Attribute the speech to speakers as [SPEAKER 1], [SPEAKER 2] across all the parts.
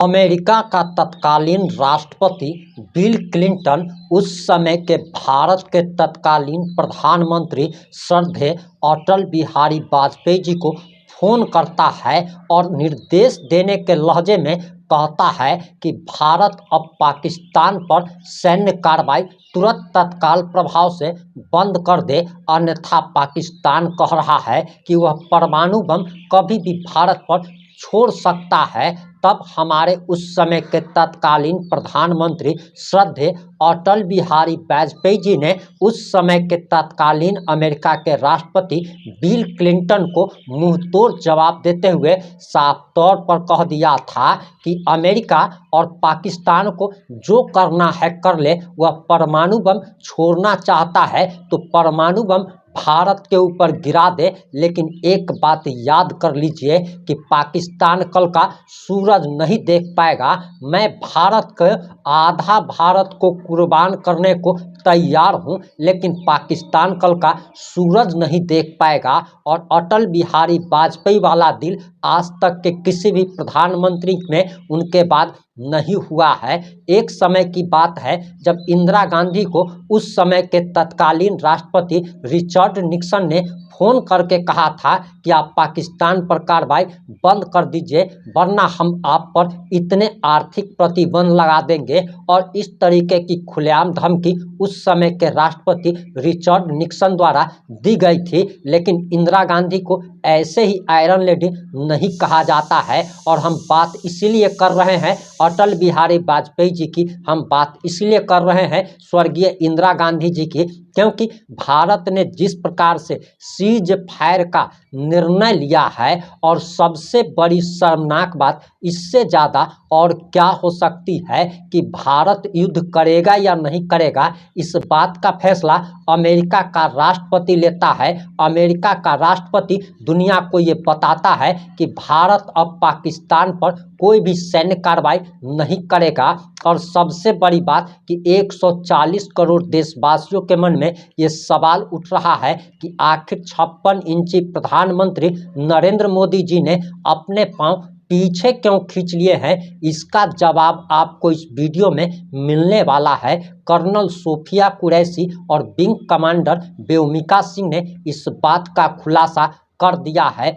[SPEAKER 1] America का तत्कालीन राष्ट्रपति बिल क्लिंटन उस समय के भारत के तत्कालीन प्रधानमंत्री श्रद्धेय अटल बिहारी वाजपेयी जी को फोन करता है और निर्देश देने के लहजे में कहता है कि भारत अब पाकिस्तान पर सैन्य कार्रवाई तुरंत तत्काल प्रभाव से बंद कर दे, अन्यथा पाकिस्तान कह रहा है कि वह परमाणु बम कभी भी भारत पर छोड़ सकता है। तब हमारे उस समय के तत्कालीन प्रधानमंत्री श्रद्धेय अटल बिहारी वाजपेयी जी ने उस समय के तत्कालीन अमेरिका के राष्ट्रपति बिल क्लिंटन को मुंहतोड़ जवाब देते हुए साफ तौर पर कह दिया था कि अमेरिका और पाकिस्तान को जो करना है कर ले, वह परमाणु बम छोड़ना चाहता है तो परमाणु बम भारत के ऊपर गिरा दे, लेकिन एक बात याद कर लीजिए कि पाकिस्तान कल का सूरज नहीं देख पाएगा। मैं भारत के आधा भारत को कुर्बान करने को तैयार हूं, लेकिन पाकिस्तान कल का सूरज नहीं देख पाएगा। और अटल बिहारी वाजपेयी वाला दिल आज तक के किसी भी प्रधानमंत्री में उनके बाद नहीं हुआ है। एक समय की बात है जब इंदिरा गांधी को उस समय के तत्कालीन राष्ट्रपति रिचर्ड निक्सन ने फोन करके कहा था कि आप पाकिस्तान पर कार्रवाई बंद कर दीजिए, वरना हम आप पर इतने आर्थिक प्रतिबंध लगा देंगे। और इस तरीके की खुलेआम धमकी उस समय के राष्ट्रपति रिचर्ड निक्सन द्वारा दी गई थी। लेकिन इंदिरा गांधी को ऐसे ही आयरन लेडी नहीं कहा जाता है। और हम बात इसीलिए कर रहे हैं अटल बिहारी वाजपेयी जी की, हम बात इसलिए कर रहे हैं स्वर्गीय इंदिरा गांधी जी की, क्योंकि भारत ने जिस प्रकार से सीज फायर का निर्णय लिया है, और सबसे बड़ी शर्मनाक बात इससे ज़्यादा और क्या हो सकती है कि भारत युद्ध करेगा या नहीं करेगा, इस बात का फैसला अमेरिका का राष्ट्रपति लेता है। अमेरिका का राष्ट्रपति दुनिया को ये बताता है कि भारत अब पाकिस्तान पर कोई भी सैन्य कार्रवाई नहीं करेगा। और सबसे बड़ी बात कि 140 करोड़ देशवासियों के मन में ये सवाल उठ रहा है कि आखिर 56 इंची प्रधानमंत्री नरेंद्र मोदी जी ने अपने पांव पीछे क्यों खींच लिए हैं। इसका जवाब आपको इस वीडियो में मिलने वाला है। कर्नल सोफिया कुरैशी और विंग कमांडर व्योमिका सिंह ने इस बात का खुलासा कर दिया है।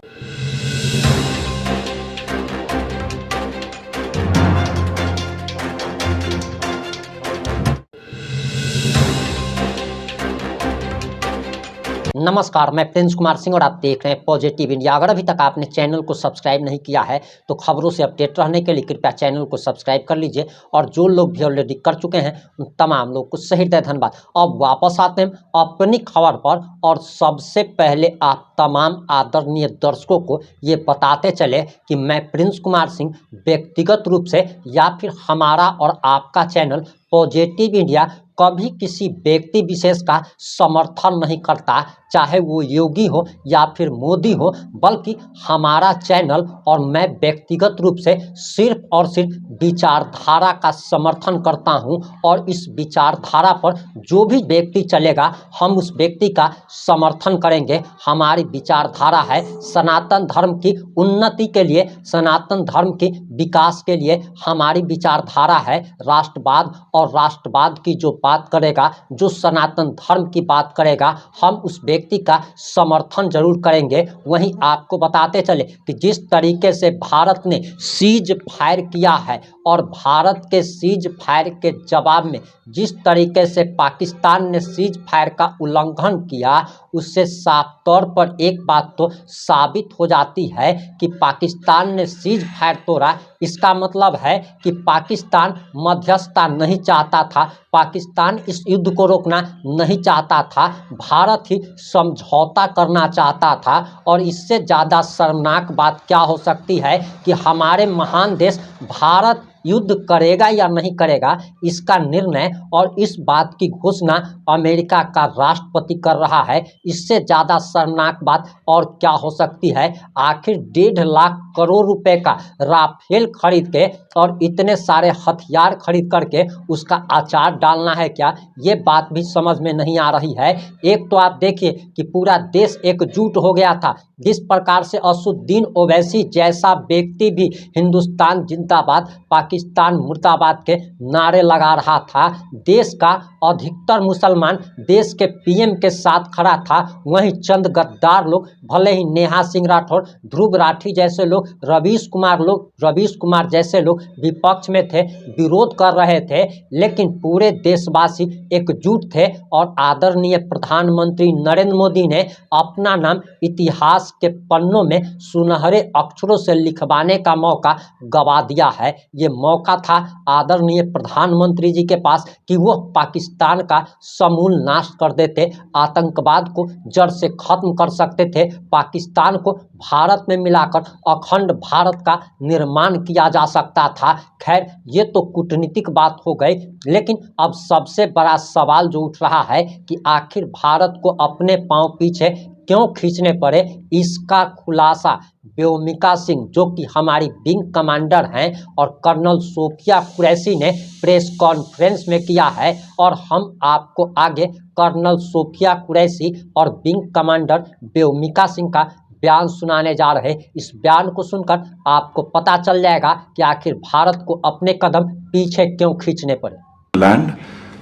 [SPEAKER 1] नमस्कार, मैं प्रिंस कुमार सिंह और आप देख रहे हैं पॉजिटिव इंडिया। अगर अभी तक आपने चैनल को सब्सक्राइब नहीं किया है तो खबरों से अपडेट रहने के लिए कृपया चैनल को सब्सक्राइब कर लीजिए। और जो लोग भी ऑलरेडी कर चुके हैं उन तमाम लोग को सही धन्यवाद। अब वापस आते हैं अपनी खबर पर, और सबसे पहले आप तमाम आदरणीय दर्शकों को ये बताते चले कि मैं प्रिंस कुमार सिंह व्यक्तिगत रूप से या फिर हमारा और आपका चैनल पॉजिटिव इंडिया कभी किसी व्यक्ति विशेष का समर्थन नहीं करता, चाहे वो योगी हो या फिर मोदी हो, बल्कि हमारा चैनल और मैं व्यक्तिगत रूप से सिर्फ और सिर्फ विचारधारा का समर्थन करता हूं। और इस विचारधारा पर जो भी व्यक्ति चलेगा हम उस व्यक्ति का समर्थन करेंगे। हमारी विचारधारा है सनातन धर्म की उन्नति के लिए, सनातन धर्म के विकास के लिए। हमारी विचारधारा है राष्ट्रवाद, और राष्ट्रवाद की जो बात करेगा, जो सनातन धर्म की बात करेगा, हम उस व्यक्ति का समर्थन जरूर करेंगे। वहीं आपको बताते चले कि जिस तरीके से भारत ने सीज फायर किया है, और भारत के सीज फायर के जवाब में जिस तरीके से पाकिस्तान ने सीज फायर का उल्लंघन किया, उससे साफ तौर पर एक बात तो साबित हो जाती है कि पाकिस्तान ने सीज फायर तोड़ा। इसका मतलब है कि पाकिस्तान मध्यस्थता नहीं चाहता था, पाकिस्तान इस युद्ध को रोकना नहीं चाहता था, भारत ही समझौता करना चाहता था। और इससे ज़्यादा शर्मनाक बात क्या हो सकती है कि हमारे महान देश भारत युद्ध करेगा या नहीं करेगा, इसका निर्णय और इस बात की घोषणा अमेरिका का राष्ट्रपति कर रहा है। इससे ज़्यादा शर्मनाक बात और क्या हो सकती है। आखिर 1.5 लाख करोड़ रुपए का राफेल खरीद के और इतने सारे हथियार खरीद करके उसका अचार डालना है क्या, ये बात भी समझ में नहीं आ रही है। एक तो आप देखिए कि पूरा देश एकजुट हो गया था जिस प्रकार से असुद्दीन ओवैसी जैसा व्यक्ति भी हिंदुस्तान जिंदाबाद पाकिस्तान मुर्दाबाद के नारे लगा रहा था, देश का अधिकतर मुसलमान देश के पीएम के साथ खड़ा था, वहीं चंद गद्दार लोग, भले ही नेहा सिंह राठौर, ध्रुव राठी जैसे लोग, रवीश कुमार जैसे लोग विपक्ष में थे, विरोध कर रहे थे, लेकिन पूरे देशवासी एकजुट थे और आदरणीय प्रधानमंत्री नरेंद्र मोदी ने अपना नाम इतिहास के पन्नों में सुनहरे अक्षरों से लिखवाने का मौका गवा दिया है। ये मौका था आदरणीय प्रधानमंत्री जी के पास कि वो पाकिस्तान का समूल नाश कर देते, आतंकवाद को जड़ से खत्म कर सकते थे, पाकिस्तान को भारत में मिलाकर अखंड भारत का निर्माण किया जा सकता था। खैर, ये तो कूटनीतिक बात हो गई, लेकिन अब सबसे बड़ा सवाल जो उठ रहा है कि आखिर भारत को अपने पांव पीछे क्यों खींचने पड़े, इसका खुलासा व्योमिका सिंह, जो कि हमारी विंग कमांडर हैं, और कर्नल सोफिया कुरैशी ने प्रेस कॉन्फ्रेंस में किया है। और हम आपको आगे कर्नल सोफिया कुरैशी और विंग कमांडर व्योमिका सिंह का बयान सुनाने जा रहे। इस बयान को सुनकर आपको पता चल जाएगा कि आखिर भारत को अपने कदम पीछे क्यों खींचने पड़े।
[SPEAKER 2] Land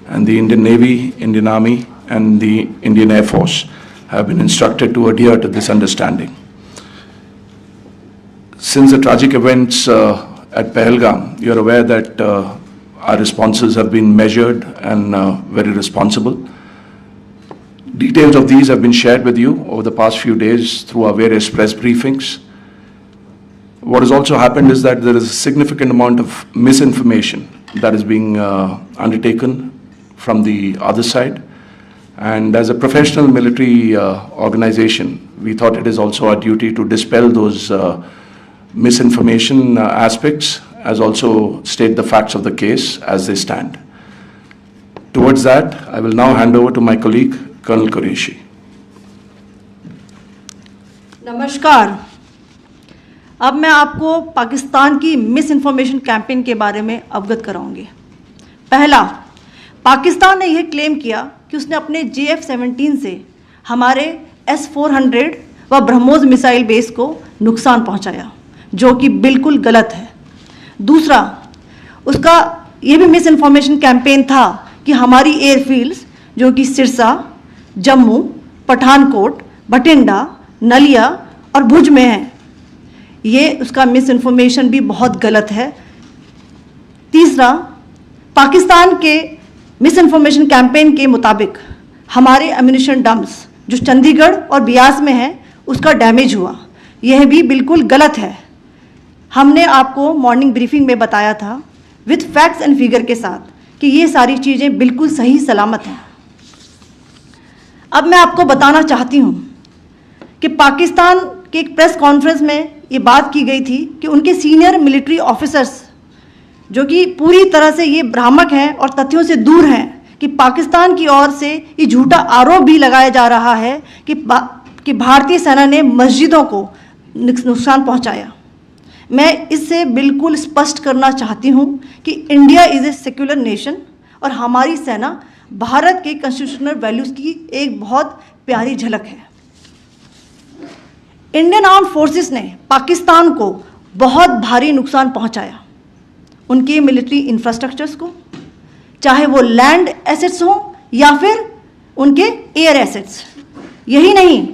[SPEAKER 2] and the Indian Navy, Indian Army and the Indian Air Force have been instructed to adhere to this understanding. Since the tragic events at Pahalgam, you are aware that our responses have been measured and very responsible. Details of these have been shared with you over the past few days through our various press briefings. What has also happened is that there is a significant amount of misinformation that is being undertaken from the other side. And as a professional military organization, we thought it is also our duty to dispel those misinformation aspects, as also state the facts of the case as they stand. Towards that, I will now hand over to my colleague, Colonel Qureshi.
[SPEAKER 3] नमस्कार। अब मैं आपको पाकिस्तान की miss information campaign के बारे में अवगत कराऊंगी। पहला, पाकिस्तान ने यह क्लेम किया कि उसने अपने JF-17 से हमारे S-400 व ब्रह्मोस मिसाइल बेस को नुकसान पहुंचाया, जो कि बिल्कुल गलत है। दूसरा, उसका यह भी मिस इन्फॉर्मेशन कैंपेन था कि हमारी एयरफील्ड्स जो कि सिरसा, जम्मू, पठानकोट, बठिंडा, नलिया और भुज में हैं, ये उसका मिस इन्फॉर्मेशन भी बहुत गलत है। तीसरा, पाकिस्तान के मिस इन्फॉर्मेशन कैंपेन के मुताबिक हमारे एम्यूनिशन डम्प्स जो चंडीगढ़ और बियास में हैं उसका डैमेज हुआ, यह भी बिल्कुल गलत है। हमने आपको मॉर्निंग ब्रीफिंग में बताया था विथ फैक्ट्स एंड फिगर के साथ कि ये सारी चीज़ें बिल्कुल सही सलामत हैं। अब मैं आपको बताना चाहती हूँ कि पाकिस्तान के एक प्रेस कॉन्फ्रेंस में ये बात की गई थी कि उनके सीनियर मिलिट्री ऑफिसर्स जो कि पूरी तरह से ये भ्रामक हैं और तथ्यों से दूर हैं कि पाकिस्तान की ओर से ये झूठा आरोप भी लगाया जा रहा है कि भारतीय सेना ने मस्जिदों को नुकसान पहुंचाया। मैं इससे बिल्कुल स्पष्ट करना चाहती हूं कि India is a secular nation और हमारी सेना भारत के कॉन्स्टिट्यूशनल वैल्यूज़ की एक बहुत प्यारी झलक है। इंडियन आर्म्ड फोर्सेस ने पाकिस्तान को बहुत भारी नुकसान पहुंचाया, उनके मिलिट्री इंफ्रास्ट्रक्चर्स को, चाहे वो लैंड एसेट्स हों या फिर उनके एयर एसेट्स। यही नहीं,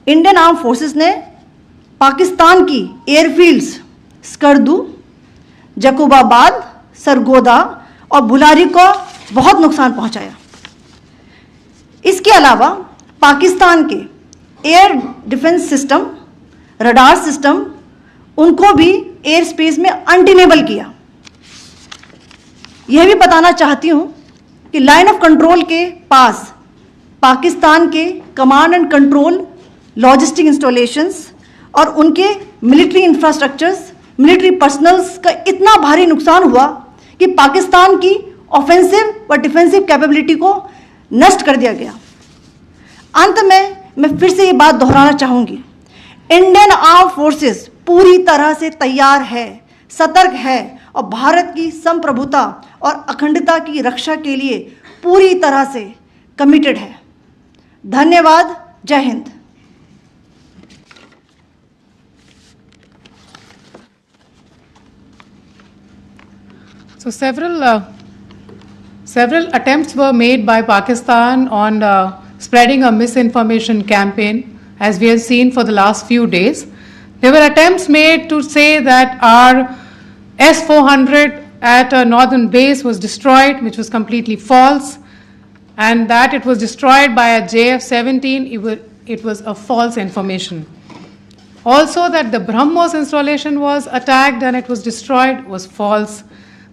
[SPEAKER 3] इंडियन आर्म्ड फोर्सेस ने पाकिस्तान की एयरफील्ड्स स्कर्दू, जकोबाबाद, सरगोदा और बुलारी को बहुत नुकसान पहुंचाया। इसके अलावा पाकिस्तान के air defence system, radar system, उनको भी एयर स्पेस में अनटेनेबल किया। यह भी बताना चाहती हूं कि लाइन ऑफ कंट्रोल के पास पाकिस्तान के command and control logistic installations और उनके मिलिट्री इंफ्रास्ट्रक्चर्स, मिलिट्री पर्सनल्स का इतना भारी नुकसान हुआ कि पाकिस्तान की ऑफेंसिव व डिफेंसिव कैपेबिलिटी को नष्ट कर दिया गया। अंत में मैं फिर से ये बात दोहराना चाहूँगी, इंडियन आर्म फोर्सेस पूरी तरह से तैयार है, सतर्क है और भारत की संप्रभुता और अखंडता की रक्षा के लिए पूरी तरह से कमिटेड है। धन्यवाद। जय Hind.
[SPEAKER 4] So several attempts were made by Pakistan on spreading a misinformation campaign, as we have seen for the last few days. There were attempts made to say that our S-400 at a northern base was destroyed, which was completely false, and that it was destroyed by a JF-17, it was a false information. Also, that the BrahMos installation was attacked and it was destroyed was false.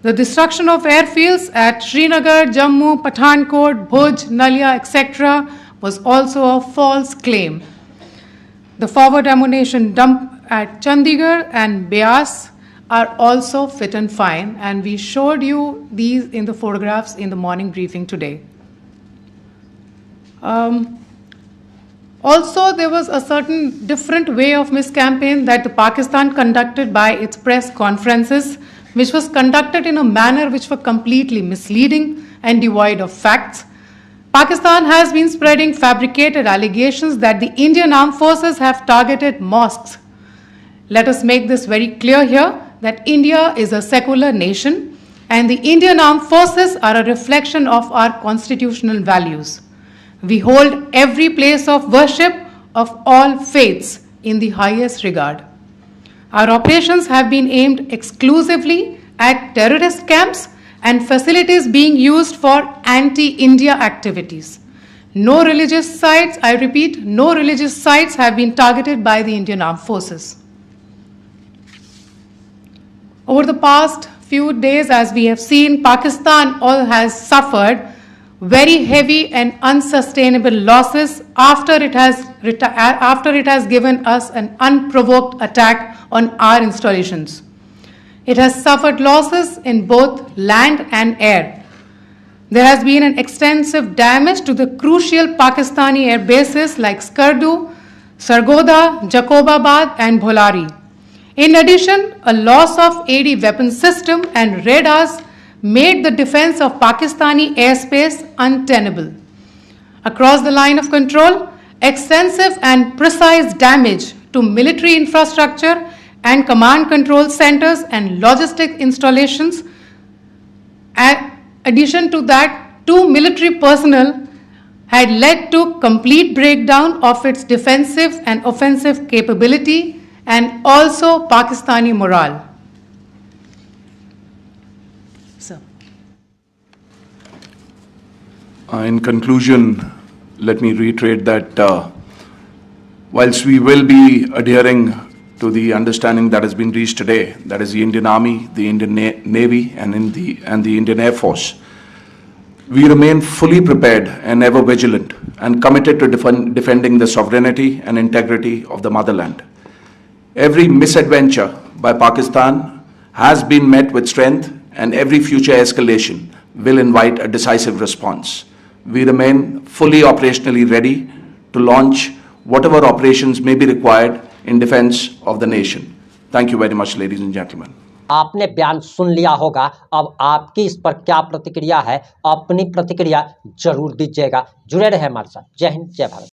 [SPEAKER 4] The destruction of airfields at Srinagar, Jammu, Pathankot, Bhuj, Nalia, etc. was also a false claim. The forward ammunition dump at Chandigarh and Beas are also fit and fine, and we showed you these in the photographs in the morning briefing today. Also, there was a certain different way of miscampaign that the Pakistan conducted by its press conferences, which was conducted in a manner which were completely misleading and devoid of facts. Pakistan has been spreading fabricated allegations that the Indian Armed Forces have targeted mosques. Let us make this very clear here that India is a secular nation and the Indian Armed Forces are a reflection of our constitutional values. We hold every place of worship of all faiths in the highest regard. Our operations have been aimed exclusively at terrorist camps and facilities being used for anti-India activities. No religious sites, I repeat, no religious sites have been targeted by the Indian Armed Forces. Over the past few days, as we have seen, Pakistan has suffered very heavy and unsustainable losses after it has given us an unprovoked attack on our installations. It has suffered losses in both land and air. There has been an extensive damage to the crucial Pakistani air bases like Skardu, Sargodha, Jacobabad and Bholari. In addition, a loss of AD weapon system and radars made the defense of Pakistani airspace untenable. Across the line of control, extensive and precise damage to military infrastructure and command control centers and logistic installations. In addition to that, 2 military personnel had led to complete breakdown of its defensive and offensive capability and also Pakistani morale.
[SPEAKER 2] In conclusion, let me reiterate that whilst we will be adhering to the understanding that has been reached today, that is the Indian Army, the Indian Navy, and the Indian Air Force, we remain fully prepared and ever vigilant and committed to defending the sovereignty and integrity of the motherland. Every misadventure by Pakistan has been met with strength, and every future escalation will invite a decisive response. We remain fully operationally ready to launch whatever operations may be required in defense of the nation. Thank you very much, ladies and gentlemen.
[SPEAKER 1] आपने बयान सुन लिया होगा। अब आपकी इस पर क्या प्रतिक्रिया है, अपनी प्रतिक्रिया जरूर दीजिएगा। जुड़े रहे हमारे साथ। जय हिंद, जय भारत।